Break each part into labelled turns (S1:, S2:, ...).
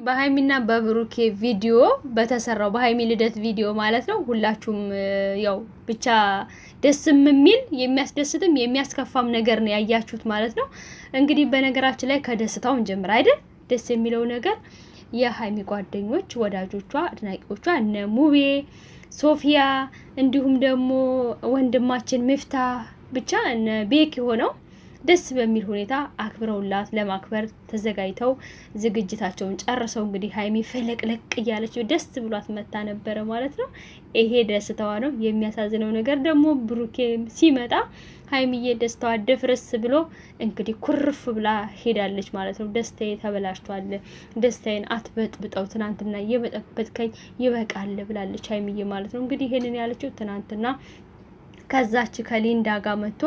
S1: በሃይሚና በብሩኬ ቪዲዮ በተሰራው በሃይሚ ልደት ቪዲዮ ማለት ነው ሁላችሁም ያው ብቻ ደስም የሚል የሚያስደስትም የሚያስከፋም ነገር ነው ያያችሁት ማለት ነው። እንግዲህ በነገራችን ላይ ከደስታው እንጀምር አይደል? ደስ የሚለው ነገር የሃይሚ ጓደኞች፣ ወዳጆቿ፣ አድናቂዎቿ እነ ሙቤ፣ ሶፊያ እንዲሁም ደግሞ ወንድማችን ሚፍታ ብቻ እነ ቤክ ሆነው ደስ በሚል ሁኔታ አክብረውላት ለማክበር ተዘጋጅተው ዝግጅታቸውን ጨርሰው እንግዲህ ሃይሚ ፈለቅለቅ እያለች ደስ ብሏት መታ ነበር ማለት ነው። ይሄ ደስታዋ ነው። የሚያሳዝነው ነገር ደግሞ ብሩኬ ሲመጣ ሃይሚዬ ደስታዋ ድፍርስ ብሎ እንግዲህ ኩርፍ ብላ ሄዳለች ማለት ነው። ደስታዬ ተበላሽቷል፣ ደስታዬን አትበጥብጠው፣ ትናንትና የበጠበጥከኝ ይበቃል ብላለች ሃይሚዬ ማለት ነው። እንግዲህ ይሄንን ያለችው ትናንትና ከዛች ከሊንዳ ጋር መጥቶ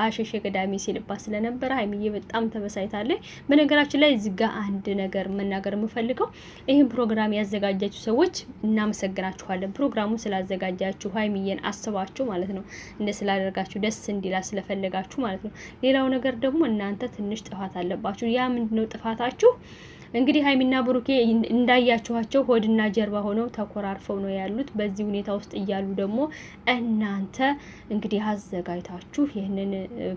S1: አሸሸ ገዳሚ ሲልባት ስለነበረ ሃይሚዬ በጣም ተበሳይታለች። በነገራችን ላይ እዚህ ጋር አንድ ነገር መናገር የምፈልገው ይሄን ፕሮግራም ያዘጋጃችሁ ሰዎች እናመሰግናችኋለን። ፕሮግራሙን ስላዘጋጃችሁ ሃይሚዬን አስባችሁ ማለት ነው፣ እንደ ስላደረጋችሁ ደስ እንዲላ ስለፈለጋችሁ ማለት ነው። ሌላው ነገር ደግሞ እናንተ ትንሽ ጥፋት አለባችሁ። ያ ምንድነው ጥፋታችሁ? እንግዲህ ሃይሚና ብሩኬ እንዳያችኋቸው ሆድና ጀርባ ሆነው ተኮራርፈው ነው ያሉት። በዚህ ሁኔታ ውስጥ እያሉ ደግሞ እናንተ እንግዲህ አዘጋጅታችሁ ይሄንን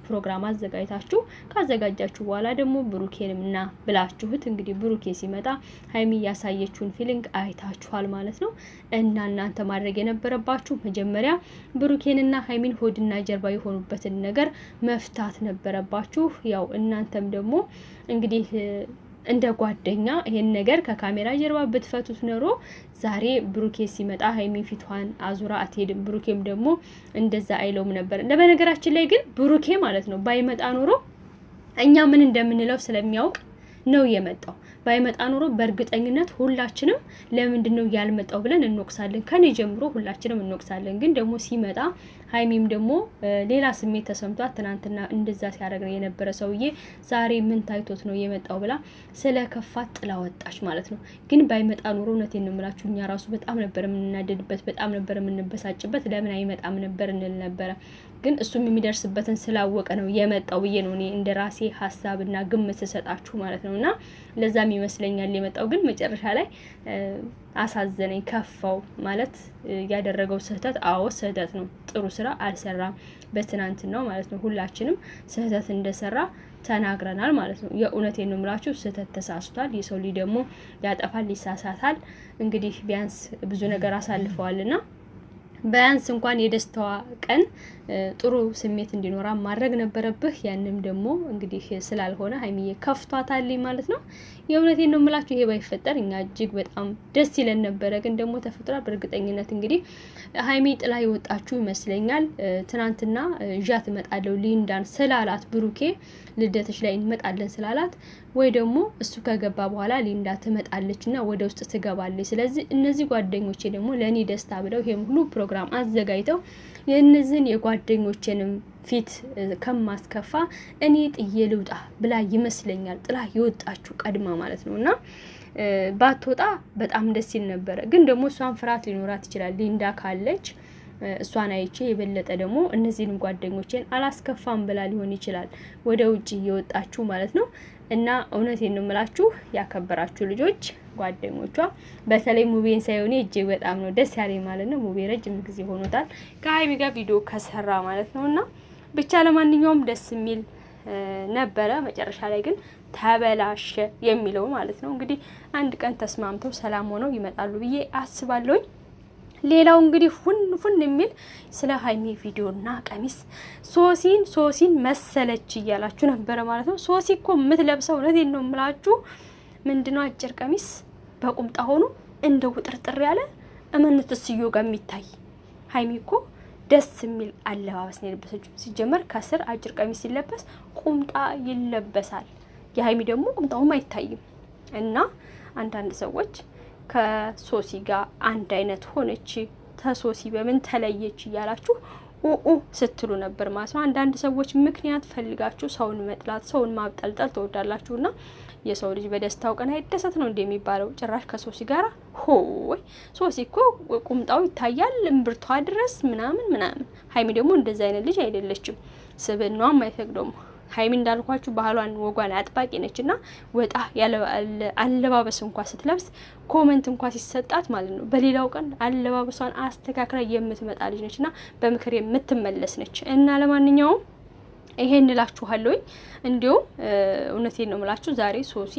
S1: ፕሮግራም አዘጋጅታችሁ ካዘጋጃችሁ በኋላ ደግሞ ብሩኬንምና ብላችሁት እንግዲህ ብሩኬ ሲመጣ ሃይሚ ያሳየችውን ፊሊንግ አይታችኋል ማለት ነው። እና እናንተ ማድረግ የነበረባችሁ መጀመሪያ ብሩኬንና ሃይሚን ሆድና ጀርባ የሆኑበትን ነገር መፍታት ነበረባችሁ። ያው እናንተም ደግሞ እንግዲህ እንደ ጓደኛ ይሄን ነገር ከካሜራ ጀርባ ብትፈቱት ኖሮ ዛሬ ብሩኬ ሲመጣ ሃይሚ ፊቷን አዙራ አትሄድም። ብሩኬም ደግሞ እንደዛ አይለውም ነበር። በነገራችን ላይ ግን ብሩኬ ማለት ነው ባይመጣ ኖሮ እኛ ምን እንደምንለው ስለሚያውቅ ነው የመጣው። ባይመጣ ኖሮ በእርግጠኝነት ሁላችንም ለምንድነው ያልመጣው ብለን እንወቅሳለን። ከኔ ጀምሮ ሁላችንም እንወቅሳለን። ግን ደግሞ ሲመጣ ሃይሚም ደግሞ ሌላ ስሜት ተሰምቷት ትናንትና እንደዛ ሲያደርግ የነበረ ሰውዬ ዛሬ ምን ታይቶት ነው የመጣው ብላ ስለከፋት ጥላ ወጣች ማለት ነው። ግን ባይመጣ ኖሮ እውነቴን ነው የምላችሁ እኛ ራሱ በጣም ነበር የምንናደድበት፣ በጣም ነበር የምንበሳጭበት። ለምን አይመጣም ነበር እንል ነበረ። ግን እሱም የሚደርስበትን ስላወቀ ነው የመጣው ብዬ ነው እኔ እንደራሴ ሐሳብና ግምት ሰጣችሁ ማለት ነውና ለዛም ይመስለኛል የመጣው። ግን መጨረሻ ላይ አሳዘነኝ፣ ከፋው ማለት ያደረገው ስህተት ስህተት ነው። ጥሩ ስራ አልሰራም በትናንትናው ማለት ነው። ሁላችንም ስህተት እንደሰራ ተናግረናል ማለት ነው። የእውነቴን ነው የምላችሁ ስህተት ተሳስቷል። የሰው ልጅ ደግሞ ያጠፋል፣ ይሳሳታል። እንግዲህ ቢያንስ ብዙ ነገር አሳልፈዋልና ቢያንስ እንኳን የደስታዋ ቀን ጥሩ ስሜት እንዲኖራ ማድረግ ነበረብህ። ያንም ደግሞ እንግዲህ ስላልሆነ ሃይሚዬ ከፍቷታል ማለት ነው። የእውነቴን ነው የምላችሁ ይሄ ባይፈጠር እኛ እጅግ በጣም ደስ ይለን ነበረ። ግን ደግሞ ተፈጥሯል። በእርግጠኝነት እንግዲህ ሃይሚ ጥላ ይወጣችሁ ይመስለኛል። ትናንትና እዣት እመጣለሁ ሊንዳን ስላላት ብሩኬ ልደትሽ ላይ እንመጣለን ስላላት ወይ ደግሞ እሱ ከገባ በኋላ ሊንዳ ትመጣለችና ወደ ውስጥ ትገባለች። ስለዚህ እነዚህ ጓደኞቼ ደግሞ ለኔ ደስታ ብለው ይሄም ሁሉ ፕሮግራም አዘጋጅተው የእነዚህን የጓደኞቼንም ፊት ከማስከፋ እኔ ጥዬ ልውጣ ብላ ይመስለኛል ጥላ ይወጣችሁ ቀድማ ማለት ነውና ባትወጣ በጣም ደስ ይል ነበረ። ግን ደግሞ እሷን ፍርሃት ሊኖራት ይችላል። ሊንዳ ካለች እሷን አይቼ የበለጠ ደግሞ እነዚህንም ጓደኞቼን አላስከፋም ብላ ሊሆን ይችላል ወደ ውጪ እየወጣችሁ ማለት ነው። እና እውነቴን ነው የምላችሁ ያከበራችሁ ልጆች ጓደኞቿ በተለይ ሙቤን ሳይሆን እጅግ በጣም ነው ደስ ያለኝ ማለት ነው። ሙቤ ረጅም ጊዜ ሆኖታል ከሃይሚ ጋር ቪዲዮ ከሰራ ማለት ነውና ብቻ ለማንኛውም ደስ የሚል ነበረ። መጨረሻ ላይ ግን ተበላሸ የሚለው ማለት ነው። እንግዲህ አንድ ቀን ተስማምተው ሰላም ሆነው ይመጣሉ ብዬ አስባለሁ። ሌላው እንግዲህ ፉን የሚል ስለ ሃይሚ ቪዲዮና ቀሚስ ሶሲን መሰለች እያላችሁ ነበረ ማለት ነው። ሶሲ እኮ የምትለብሰው እውነቴን ነው የምላችሁ ምንድነው አጭር ቀሚስ በቁምጣ ሆኖ እንደ ውጥርጥር ያለ እመንትስዮ ጋር የሚታይ ሃይሚ እኮ ደስ የሚል አለባበስ ነው የለበሰችው። ሲጀመር ከስር አጭር ቀሚስ ሲለበስ ቁምጣ ይለበሳል። የሃይሚ ደግሞ ቁምጣውም አይታይም። እና አንዳንድ ሰዎች ከሶሲ ጋር አንድ አይነት ሆነች ተሶሲ በምን ተለየች እያላችሁ ስትሉ ነበር ማለት ነው። አንዳንድ ሰዎች ምክንያት ፈልጋችሁ ሰውን መጥላት ሰውን ማብጠልጠል ተወዳላችሁና የሰው ልጅ በደስታው ቀን አይደሰት ነው እንደሚባለው ጭራሽ ከሶሲ ጋር ሆይ ሶሲ እኮ ቁምጣው ይታያል እምብርቷ ድረስ ምናምን። ሃይሚ ደግሞ እንደዛ አይነት ልጅ አይደለችም። ስብናዋም አይፈቅደውም። ሀይሚ እንዳልኳችሁ ባህሏን ወጓን አጥባቂ ነችና ወጣ ያለ አለባበስ እንኳን ስትለብስ ኮሜንት እንኳን ሲሰጣት ማለት ነው በሌላው ቀን አለባበሷን አስተካክላ የምትመጣ ልጅ ነችና በምክር የምትመለስ ነች። እና ለማንኛውም ይሄን እላችኋለሁ። እንዲሁም እውነቴን ነው የምላችሁ ዛሬ ሶሲ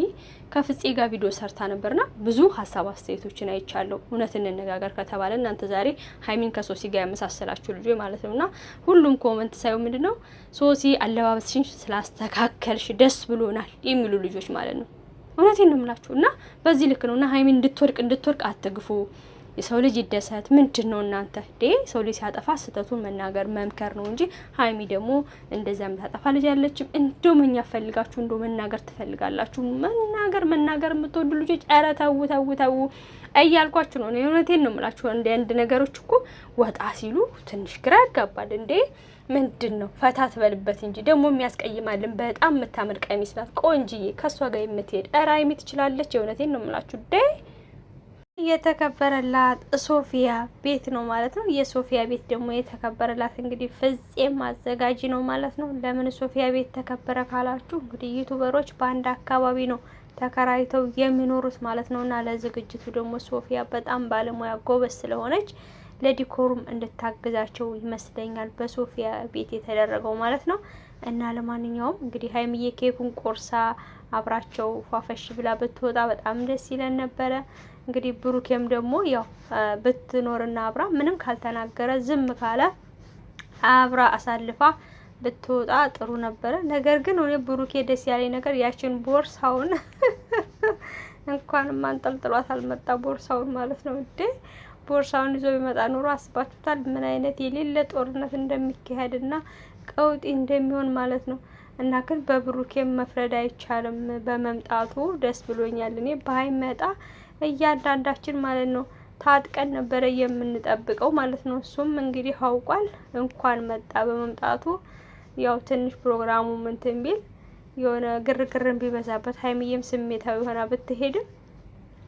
S1: ከፍፄ ጋር ቪዲዮ ሰርታ ነበርና ብዙ ሀሳብ አስተያየቶችን አይቻለሁ። እውነት እንነጋገር ከተባለ እናንተ ዛሬ ሀይሚን ከሶሲ ጋር ያመሳሰላችሁ ልጆች ማለት ነውና ሁሉም ኮሜንት ሳይው ምንድነው ሶሲ አለባበስሽን ስላስተካከልሽ ደስ ብሎናል የሚሉ ልጆች ማለት ነው። እውነቴን ነው የምላችሁ እና በዚህ ልክ ነውና ሀይሚን እንድትወርቅ አትግፉ። የሰው ልጅ ይደሰት ምንድነው እናንተ ሰው ልጅ ሲያጠፋ ስተቱን መናገር መምከር ነው እንጂ ሀይሚ ደግሞ እንደዛ የምታጠፋ ልጅ ያለችም እንደው መኛ ፈልጋችሁ እንደው መናገር ትፈልጋላችሁ። መናገር የምትወዱ ልጆች ኧረ ተው እያልኳችሁ ነው። እውነቴን ነው የምላችሁ። አንድ ነገሮች እኮ ወጣ ሲሉ ትንሽ ግራ ያጋባል። ምንድነው ፈታ ትበልበት እንጂ ደግሞ የሚያስቀይማልን። በጣም የምታምር ቀሚስ ናት ቆንጂዬ፣ ከሷ ጋር የምትሄድ ኧረ ሀይሚ ትችላለች። እውነቴን ነው የምላችሁ። የተከበረላት ሶፊያ ቤት ነው ማለት ነው። የሶፊያ ቤት ደግሞ የተከበረላት እንግዲህ ፍፄም አዘጋጅ ነው ማለት ነው። ለምን ሶፊያ ቤት ተከበረ ካላችሁ እንግዲህ ዩቲዩበሮች በአንድ አካባቢ ነው ተከራይተው የሚኖሩት ማለት ነው። እና ለዝግጅቱ ደግሞ ሶፊያ በጣም ባለሙያ ጎበዝ ስለሆነች ለዲኮሩም እንድታግዛቸው ይመስለኛል በሶፊያ ቤት የተደረገው ማለት ነው። እና ለማንኛውም እንግዲህ ሀይሚዬ ኬኩን ቆርሳ አብራቸው ፏፈሽ ብላ ብትወጣ በጣም ደስ ይለን ነበረ። እንግዲህ ብሩኬም ደግሞ ያው ብትኖርና አብራ ምንም ካልተናገረ ዝም ካለ አብራ አሳልፋ ብትወጣ ጥሩ ነበረ። ነገር ግን እኔ ብሩኬ ደስ ያለኝ ነገር ያችን ቦርሳውን እንኳን ማንጠልጥሏት አልመጣ ቦርሳውን ማለት ነው። ቦርሳውን ይዞ ቢመጣ ኑሮ አስባችሁታል ምን አይነት የሌለ ጦርነት እንደሚካሄድና ቀውጢ እንደሚሆን ማለት ነው። እና ግን በብሩኬም መፍረድ አይቻልም። በመምጣቱ ደስ ብሎኛል። እኔ ባይመጣ እያንዳንዳችን ማለት ነው ታጥቀን ነበረ የምንጠብቀው ማለት ነው። እሱም እንግዲህ አውቋል። እንኳን መጣ በመምጣቱ ያው ትንሽ ፕሮግራሙ እንትን ቢል የሆነ ግርግርን ቢበዛበት ሀይሚዬም ስሜታዊ ሆና ብትሄድም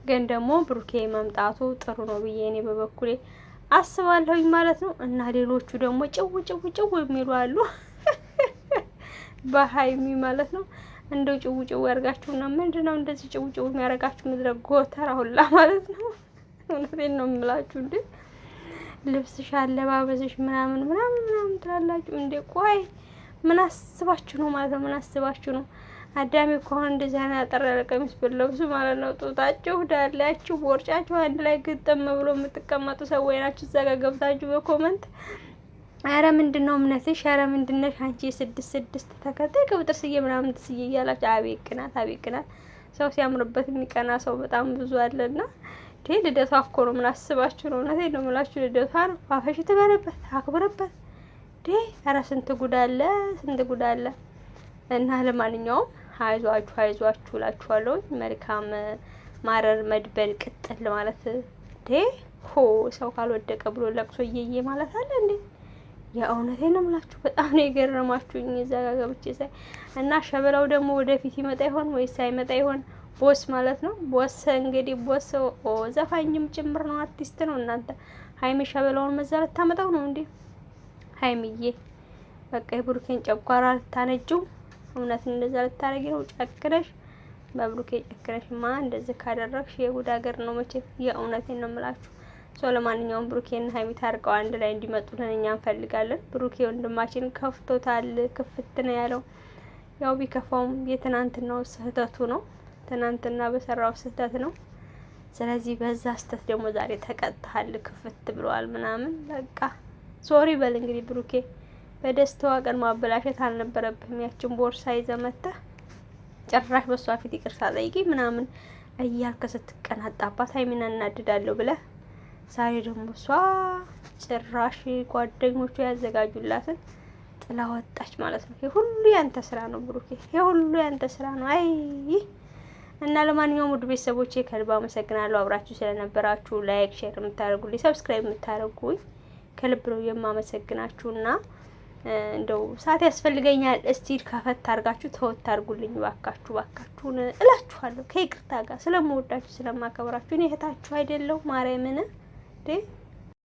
S1: ግን ደግሞ ብሩኬ መምጣቱ ጥሩ ነው ብዬ እኔ በበኩሌ አስባለሁኝ ማለት ነው። እና ሌሎቹ ደግሞ ጭው የሚሉ አሉ በሀይሚ ማለት ነው። እንደው ጭው ያርጋችሁና ምንድነው እንደዚህ ጭው የሚያረጋችሁ ምድረ ጎተራ ሁላ ማለት ነው። እውነቴን ነው የምላችሁ። ልብስሽ አለባበስሽ ምናምን ትላላችሁ ቆይ ምን አስባችሁ ነው ማለት ነው? ምን አስባችሁ ነው? አዳሚ ከሆነ እንደዚህ አይነት አጠር ያለ ቀሚስ ብትለብሱ ማለት ነው ጡታችሁ ዳላችሁ ቦርጫችሁ አንድ ላይ ግጥም ብሎ የምትቀመጡ ሰዎች ናችሁ። እዛ ጋር ገብታችሁ በኮመንት አረ ምንድነው እምነትሽ? አረ ምንድነሽ አንቺ 6 ተከታይ ከብጥርስዬ ምናምን ትስዬ እያላችሁ አቤት ቅናት። ሰው ሲያምርበት የሚቀና ሰው በጣም ብዙ አለና ልደቷ እኮ ነው። ምን አስባችሁ ነው? እውነቴን ነው የምላችሁ። ልደቷ ነው። ፋፈሽ ትበለበት አክብረበት። አረ ስንት ጉድ አለ። እና ለማንኛውም አይዟችሁ እላችኋለሁ። መልካም ማረር መድበል ቅጥል ማለት ሰው ካልወደቀ ብሎ ለቅሶ እየየ ማለት አለ እንዴ? የእውነቴን ነው የምላችሁ። በጣም ነው የገረማችሁኝ እዛ ጋር ገብቼ ሳይ። እና ሸበላው ደግሞ ወደፊት ይመጣ ይሆን ወይስ አይመጣ ይሆን? ቦስ ማለት ነው። ቦስ እንግዲህ ቦስ ዘፋኝም ጭምር ነው፣ አርቲስት ነው። እናንተ ሀይሚ ሸበላውን መዛለት ታመጣው ነው እንዴ? ሀይሚዬ በቃ የብሩኬን ጨጓራ ልታነጂው እውነት እንደዛ ልታረጊ ነው? ጨክነሽ በብሩኬ ጨክነሽማ እንደዚህ ካደረግሽ የጉድ ሀገር ነው መቼ። የእውነቴን ነው የምላችሁ። ለማንኛውም ብሩኬና ሀይሚ ታርቀው አንድ ላይ እንዲመጡልን እኛ እንፈልጋለን። ብሩኬ ወንድማችን ከፍቶታል፣ ክፍት ነው ያለው። ያው ቢከፋውም የትናንትናው ስህተቱ ነው፣ ትናንትና በሰራው ስህተት ነው። ስለዚህ በዛ ስህተት ደግሞ ዛሬ ተቀጥተሃል፣ ክፍት ብለዋል ምናምን። በቃ ሶሪ በል እንግዲህ ብሩኬ። በደስታዋ ቀን ማበላሸት አልነበረብህም። ያችን ቦርሳ ይዘህ መተህ ጭራሽ በሷ ፊት ይቅርታ ጠይቂ ምናምን እያልክ ስትቀናጣባት ሀይሚን እናድዳለሁ ብለህ ዛሬ ደግሞ እሷ ጭራሽ ጓደኞቹ ያዘጋጁላትን ጥላ ወጣች ማለት ነው። ይሄ ሁሉ ያንተ ስራ ነው ብሩኬ፣ ይሄ ሁሉ ያንተ ስራ ነው። አይ እና ለማንኛውም ውድ ቤተሰቦቼ ከልብ አመሰግናለሁ አብራችሁ ስለነበራችሁ። ላይክ፣ ሼር የምታደርጉልኝ፣ ሰብስክራይብ የምታደርጉኝ ከልብ ነው የማመሰግናችሁና እንደው ሰዓት ያስፈልገኛል። እስቲ ከፈት አድርጋችሁ ተወት አድርጉልኝ ባካችሁን እላችኋለሁ። ከይቅርታ ጋር ስለምወዳችሁ ስለማከብራችሁ እኔ እህታችሁ አይደለሁ ማርያምን